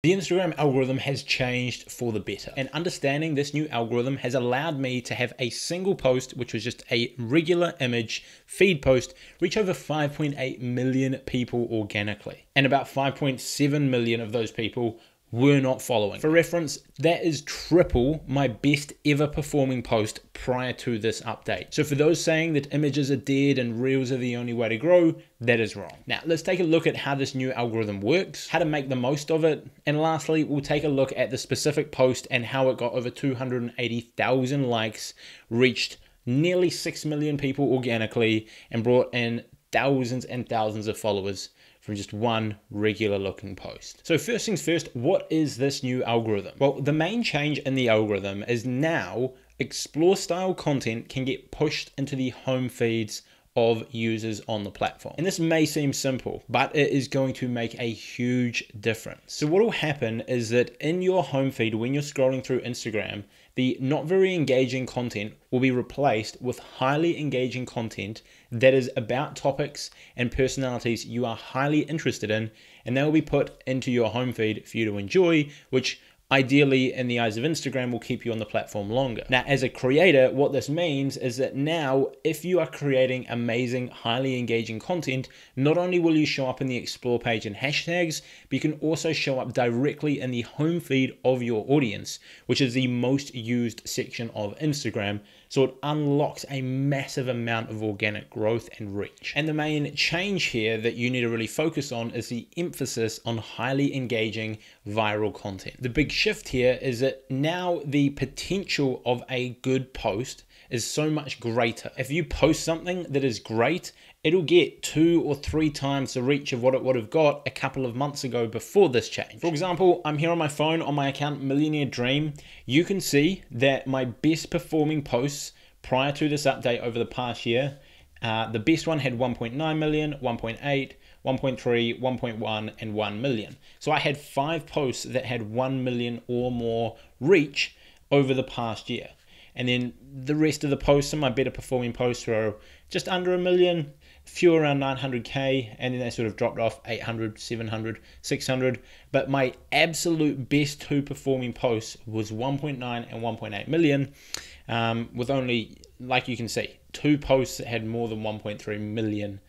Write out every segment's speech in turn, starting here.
The Instagram algorithm has changed for the better, and understanding this new algorithm has allowed me to have a single post, which was just a regular image feed post, reach over 5.8 million people organically, and about 5.7 million of those people were not following. For reference, that is triple my best ever performing post prior to this update. So for those saying that images are dead and reels are the only way to grow, that is wrong. Now let's take a look at how this new algorithm works, how to make the most of it, and lastly we'll take a look at the specific post and how it got over 280,000 likes, reached nearly 6 million people organically, and brought in thousands and thousands of followers from just one regular looking post. So first things first, what is this new algorithm? Well, the main change in the algorithm is now explore style content can get pushed into the home feeds of users on the platform. And this may seem simple, but it is going to make a huge difference. So what will happen is that in your home feed, when you're scrolling through Instagram, the not very engaging content will be replaced with highly engaging content that is about topics and personalities you are highly interested in, and they will be put into your home feed for you to enjoy, which ideally in the eyes of Instagram will keep you on the platform longer. Now, as a creator, what this means is that now if you are creating amazing, highly engaging content, not only will you show up in the explore page and hashtags, but you can also show up directly in the home feed of your audience, which is the most used section of Instagram. So it unlocks a massive amount of organic growth and reach. And the main change here that you need to really focus on is the emphasis on highly engaging viral content. The big shift here is that now the potential of a good post is so much greater. If you post something that is great, it'll get 2 or 3 times the reach of what it would have got a couple of months ago before this change. For example, I'm here on my phone on my account Millionaire Dream. You can see that my best performing posts prior to this update over the past year, the best one had 1.9 million, 1.8, 1.3, 1.1, and 1 million. So I had 5 posts that had 1 million or more reach over the past year. And then the rest of the posts, some of my better performing posts were just under 1 million, few around 900K, and then they sort of dropped off 800, 700, 600. But my absolute best 2 performing posts was 1.9 and 1.8 million, with only, like you can see, 2 posts that had more than 1.3 million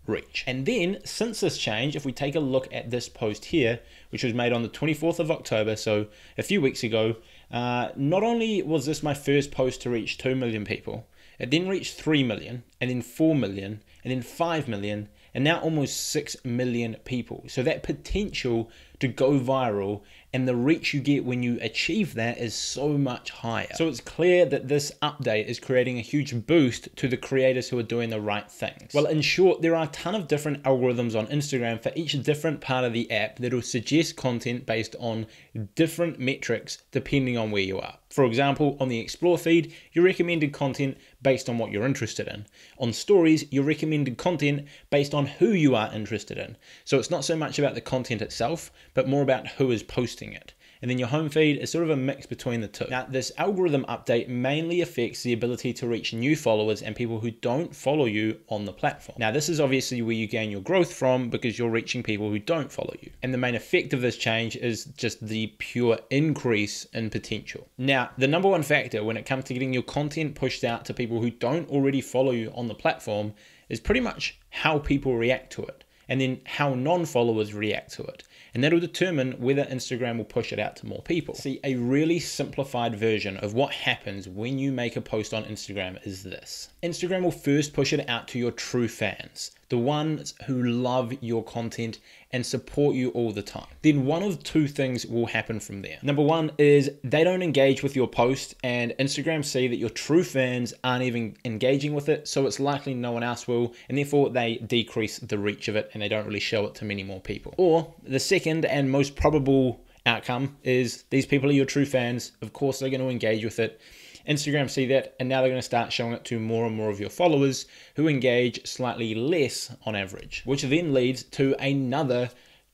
reach. And then since this change, if we take a look at this post here, which was made on the 24th of October, so a few weeks ago, not only was this my first post to reach 2 million people, it then reached 3 million, and then 4 million, and then 5 million, and now almost 6 million people. So that potential to go viral and the reach you get when you achieve that is so much higher. So it's clear that this update is creating a huge boost to the creators who are doing the right things. Well, in short, there are a ton of different algorithms on Instagram for each different part of the app that will suggest content based on different metrics depending on where you are. For example, on the Explore feed, your recommended content based on what you're interested in. On Stories, your recommended content based on who you are interested in. So it's not so much about the content itself, but more about who is posting it. And then your home feed is sort of a mix between the two. Now, this algorithm update mainly affects the ability to reach new followers and people who don't follow you on the platform. Now, this is obviously where you gain your growth from because you're reaching people who don't follow you. And the main effect of this change is just the pure increase in potential. Now, the number one factor when it comes to getting your content pushed out to people who don't already follow you on the platform is pretty much how people react to it, and then how non-followers react to it. And that'll determine whether Instagram will push it out to more people. See, a really simplified version of what happens when you make a post on Instagram is this. Instagram will first push it out to your true fans, the ones who love your content and support you all the time. Then one of 2 things will happen from there. Number one is they don't engage with your post, and Instagram see that your true fans aren't even engaging with it, so it's likely no one else will, and therefore they decrease the reach of it and they don't really show it to many more people. Or the second and most probable outcome is these people are your true fans. Of course, they're going to engage with it. Instagram see that, and now they're going to start showing it to more and more of your followers who engage slightly less on average, which then leads to another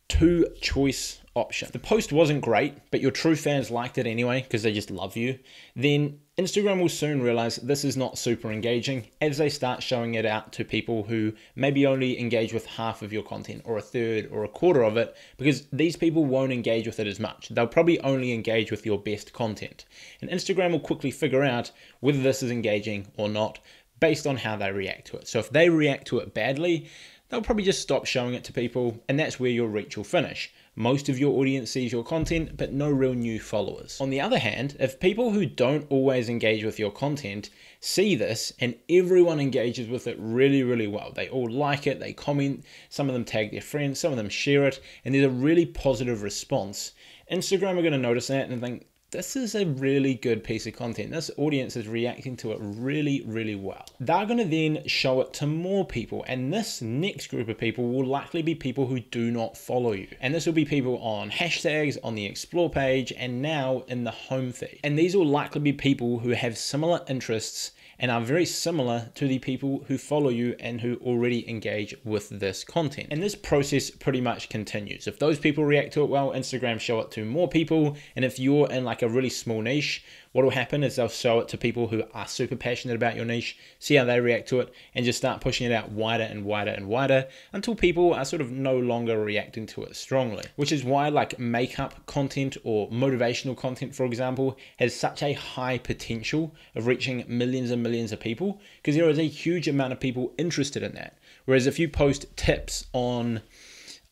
2 choice option. If the post wasn't great, but your true fans liked it anyway because they just love you, then Instagram will soon realize this is not super engaging as they start showing it out to people who maybe only engage with half of your content or a third or a quarter of it, because these people won't engage with it as much. They'll probably only engage with your best content. And Instagram will quickly figure out whether this is engaging or not based on how they react to it. So if they react to it badly, they'll probably just stop showing it to people, and that's where your reach will finish. Most of your audience sees your content, but no real new followers. On the other hand, if people who don't always engage with your content see this and everyone engages with it really, really well, they all like it, they comment, some of them tag their friends, some of them share it, and there's a really positive response, Instagram are going to notice that and think, this is a really good piece of content. This audience is reacting to it really, really well. They're going to then show it to more people. And this next group of people will likely be people who do not follow you. And this will be people on hashtags, on the explore page, and now in the home feed. And these will likely be people who have similar interests and are very similar to the people who follow you and who already engage with this content. And this process pretty much continues. If those people react to it well, Instagram show it to more people. And if you're in like a really small niche, what will happen is they'll show it to people who are super passionate about your niche, see how they react to it, and just start pushing it out wider and wider and wider until people are sort of no longer reacting to it strongly. Which is why like makeup content or motivational content, for example, has such a high potential of reaching millions and millions of people, because there is a huge amount of people interested in that. Whereas if you post tips on,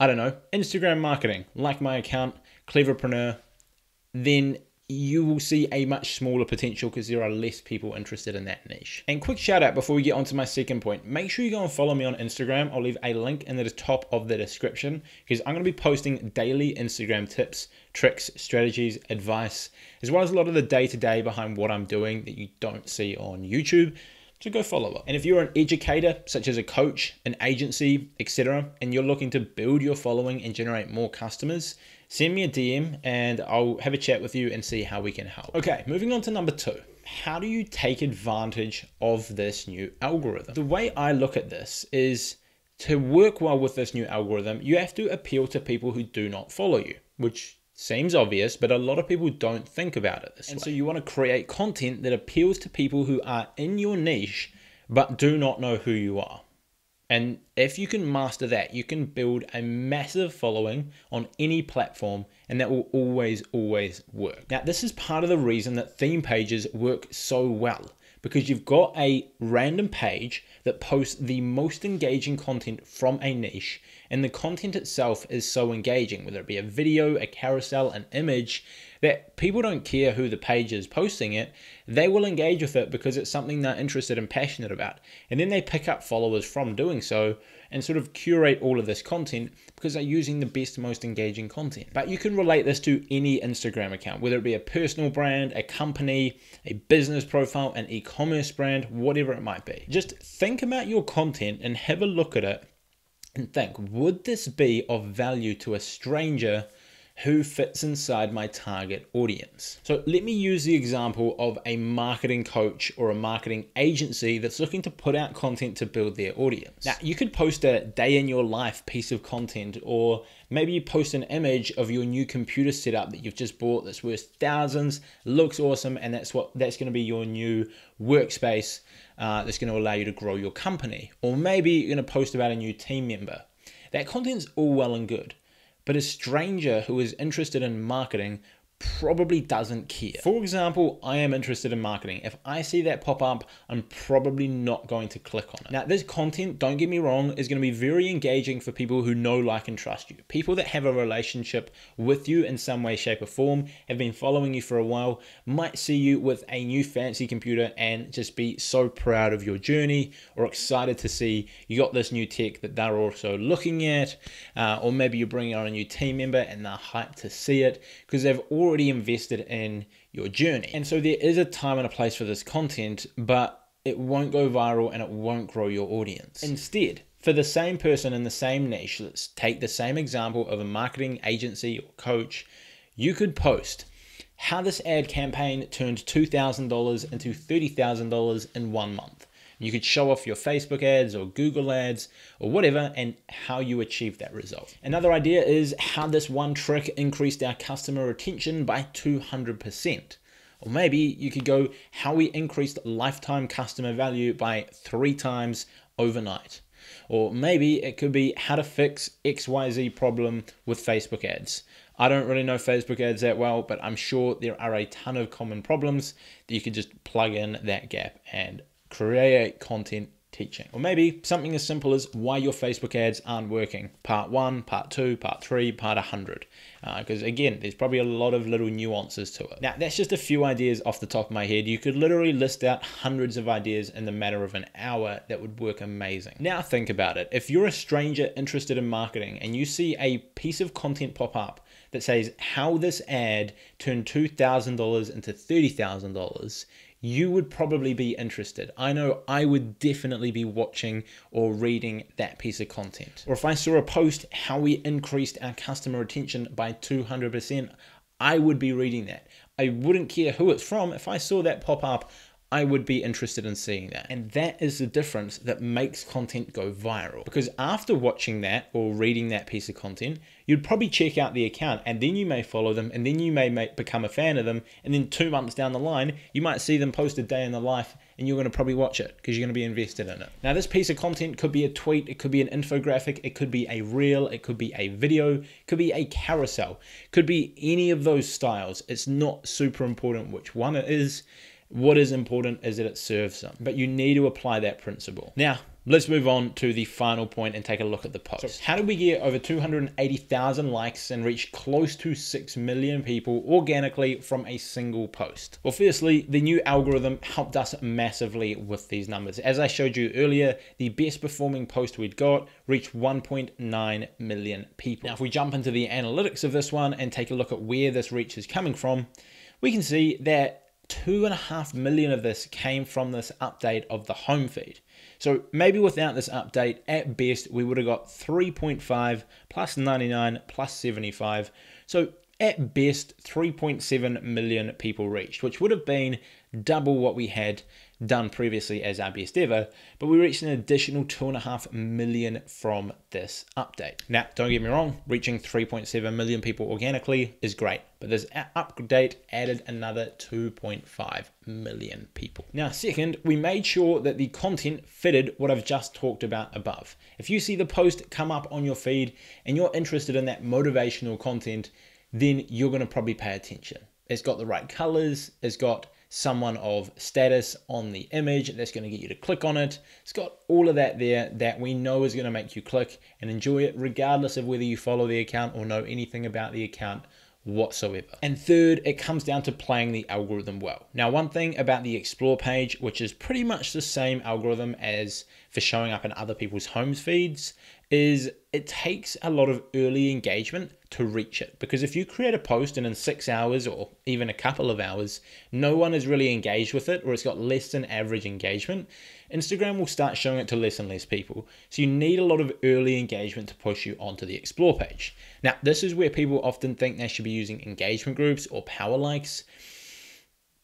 I don't know, Instagram marketing, like my account, Cleverpreneur, then you will see a much smaller potential because there are less people interested in that niche. And quick shout out before we get on to my second point, make sure you go and follow me on Instagram. I'll leave a link in the top of the description because I'm going to be posting daily Instagram tips, tricks, strategies, advice, as well as a lot of the day-to-day behind what I'm doing that you don't see on YouTube. So go follow it. And if you're an educator, such as a coach, an agency, etc., and you're looking to build your following and generate more customers, send me a DM and I'll have a chat with you and see how we can help. Okay, moving on to number 2. How do you take advantage of this new algorithm? The way I look at this is to work well with this new algorithm, you have to appeal to people who do not follow you, which seems obvious, but a lot of people don't think about it this way. And so you want to create content that appeals to people who are in your niche, but do not know who you are. And if you can master that, you can build a massive following on any platform, and that will always, always work. Now, this is part of the reason that theme pages work so well, because you've got a random page that posts the most engaging content from a niche, and the content itself is so engaging, whether it be a video, a carousel, an image, that people don't care who the page is posting it, they will engage with it because it's something they're interested and passionate about. And then they pick up followers from doing so and sort of curate all of this content because they're using the best, most engaging content. But you can relate this to any Instagram account, whether it be a personal brand, a company, a business profile, an e-commerce brand, whatever it might be. Just think about your content and have a look at it and think, would this be of value to a stranger who fits inside my target audience? So let me use the example of a marketing coach or a marketing agency that's looking to put out content to build their audience. Now, you could post a day in your life piece of content, or maybe you post an image of your new computer setup that you've just bought that's worth thousands, looks awesome, and that's going to be your new workspace that's going to allow you to grow your company. Or maybe you're going to post about a new team member. That content's all well and good, but a stranger who is interested in marketing probably doesn't care. For example, I am interested in marketing. If I see that pop up, I'm probably not going to click on it. Now, this content, don't get me wrong, is going to be very engaging for people who know, like, and trust you. People that have a relationship with you in some way, shape, or form, have been following you for a while, might see you with a new fancy computer and just be so proud of your journey, or excited to see you got this new tech that they're also looking at, or maybe you're bringing on a new team member and they're hyped to see it because they've already invested in your journey. And so there is a time and a place for this content, but it won't go viral and it won't grow your audience. Instead, for the same person in the same niche, let's take the same example of a marketing agency or coach, you could post how this ad campaign turned $2,000 into $30,000 in 1 month. You could show off your Facebook ads or Google ads or whatever and how you achieve that result. Another idea is how this one trick increased our customer retention by 200%. Or maybe you could go how we increased lifetime customer value by 3 times overnight. Or maybe it could be how to fix XYZ problem with Facebook ads. I don't really know Facebook ads that well, but I'm sure there are a ton of common problems that you could just plug in that gap and create content teaching. Or maybe something as simple as why your Facebook ads aren't working. Part 1, part 2, part 3, part 100. Because again, there's probably a lot of little nuances to it. Now, that's just a few ideas off the top of my head. You could literally list out hundreds of ideas in the matter of an hour that would work amazing. Now think about it. If you're a stranger interested in marketing and you see a piece of content pop up that says how this ad turned $2,000 into $30,000, you would probably be interested. I know I would definitely be watching or reading that piece of content. Or if I saw a post, how we increased our customer retention by 200%, I would be reading that. I wouldn't care who it's from. If I saw that pop up, I would be interested in seeing that. And that is the difference that makes content go viral. Because after watching that or reading that piece of content, you'd probably check out the account and then you may follow them and then you may become a fan of them. And then 2 months down the line, you might see them post a day in the life and you're going to probably watch it because you're going to be invested in it. Now, this piece of content could be a tweet, it could be an infographic, it could be a reel, it could be a video, it could be a carousel, it could be any of those styles. It's not super important which one it is. What is important is that it serves them, but you need to apply that principle. Now, let's move on to the final point and take a look at the post. So how did we get over 280,000 likes and reach close to 6 million people organically from a single post? Well, firstly, the new algorithm helped us massively with these numbers. As I showed you earlier, the best performing post we'd got reached 1.9 million people. Now, if we jump into the analytics of this one and take a look at where this reach is coming from, we can see that 2.5 million of this came from this update of the home feed. So maybe without this update, at best, we would have got 3.5 plus 99 plus 75. So at best, 3.7 million people reached, which would have been double what we had done previously as our best ever, but we reached an additional 2.5 million from this update. Now, don't get me wrong, reaching 3.7 million people organically is great, but this update added another 2.5 million people. Now, second, we made sure that the content fitted what I've just talked about above. If you see the post come up on your feed and you're interested in that motivational content, then you're going to probably pay attention. It's got the right colors, it's got someone of status on the image that's going to get you to click on it. It's got all of that there that we know is going to make you click and enjoy it regardless of whether you follow the account or know anything about the account whatsoever. And third, it comes down to playing the algorithm well. Now, one thing about the explore page, which is pretty much the same algorithm as for showing up in other people's home feeds, is it takes a lot of early engagement to reach it. Because if you create a post and in 6 hours or even a couple of hours, no one is really engaged with it or it's got less than average engagement, Instagram will start showing it to less and less people. So you need a lot of early engagement to push you onto the explore page. Now, this is where people often think they should be using engagement groups or power likes.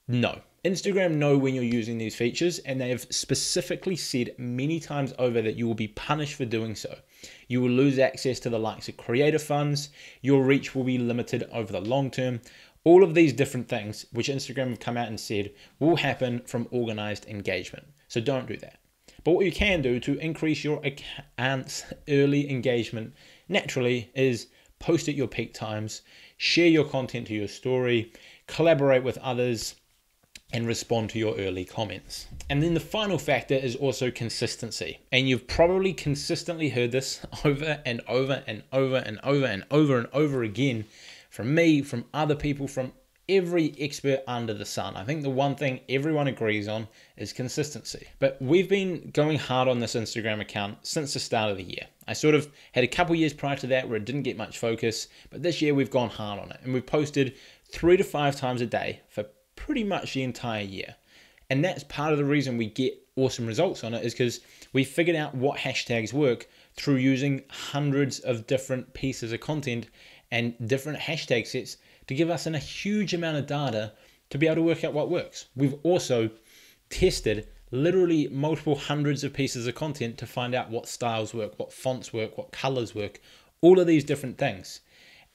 No. Instagram know when you're using these features, and they have specifically said many times over that you will be punished for doing so. You will lose access to the likes of creator funds, your reach will be limited over the long term. All of these different things, which Instagram have come out and said, will happen from organized engagement. So don't do that. But what you can do to increase your account's early engagement naturally is post at your peak times, share your content to your story, collaborate with others, and respond to your early comments. And then the final factor is also consistency. And you've probably consistently heard this over and over and over and over and over and over again from me, from other people, from every expert under the sun. I think the one thing everyone agrees on is consistency. But we've been going hard on this Instagram account since the start of the year. I sort of had a couple years prior to that where it didn't get much focus, but this year we've gone hard on it. And we've posted 3 to 5 times a day for pretty much the entire year. And that's part of the reason we get awesome results on it, is because we figured out what hashtags work through using hundreds of different pieces of content and different hashtag sets to give us a huge amount of data to be able to work out what works. We've also tested literally multiple hundreds of pieces of content to find out what styles work, what fonts work, what colors work, all of these different things.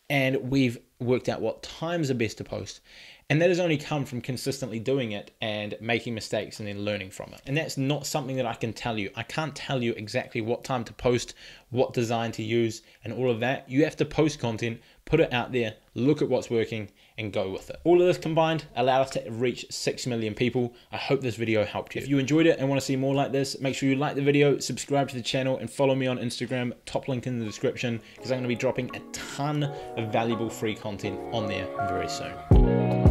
And we've worked out what times are best to post. And that has only come from consistently doing it and making mistakes and then learning from it. And that's not something that I can tell you. I can't tell you exactly what time to post, what design to use, and all of that. You have to post content, put it out there, look at what's working, and go with it. All of this combined allowed us to reach 6 million people. I hope this video helped you. If you enjoyed it and want to see more like this, make sure you like the video, subscribe to the channel, and follow me on Instagram, top link in the description, because I'm going to be dropping a ton of valuable free content on there very soon.